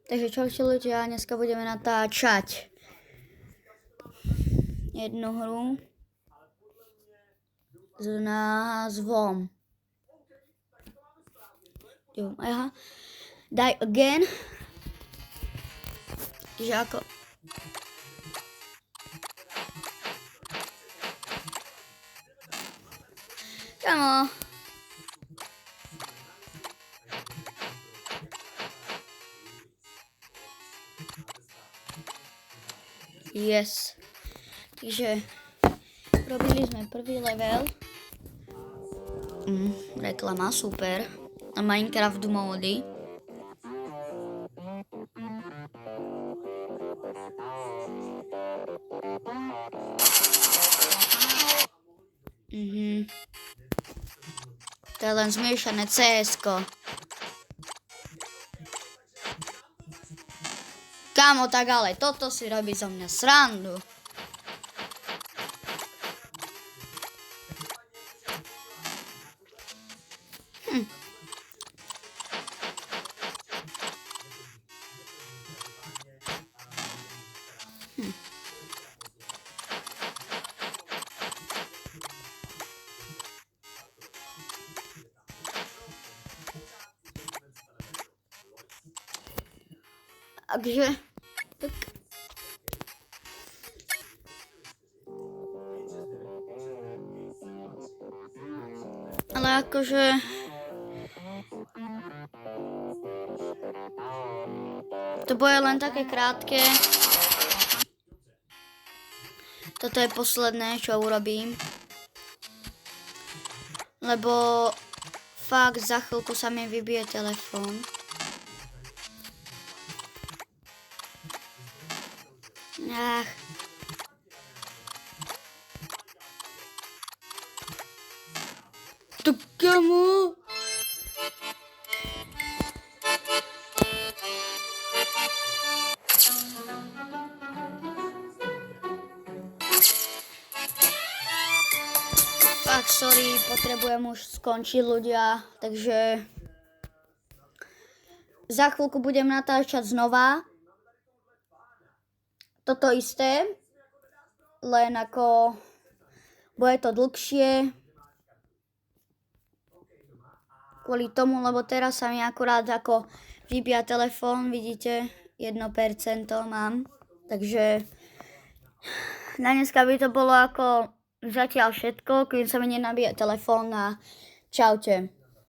Takže čaute ľudia, dneska budeme natáčať jednu hru s názvom Die Again. Že ako Kamo. Yes. Takže robili sme prvý level. Reklama, super. Na Minecraft módy. To je len zmiešané CS-ko. Kámo, tak ale toto si robí zo mňa srandu. Takže tak. Ale akože to bude len také krátke. Toto je posledné, čo urobím. Lebo fakt za chvíľku sa mi vybije telefón. Ach. To kamo? Fakt, sorry, potrebujem už skončiť ľudia, takže za chvíľku budem natáčať znova. Toto isté, len ako bude to dlhšie kvôli tomu, lebo teraz sa mi akurát ako vybíja telefón, vidíte, 1% mám, takže na dneska by to bolo ako zatiaľ všetko, kým sa mi nenabíja telefón a čaute.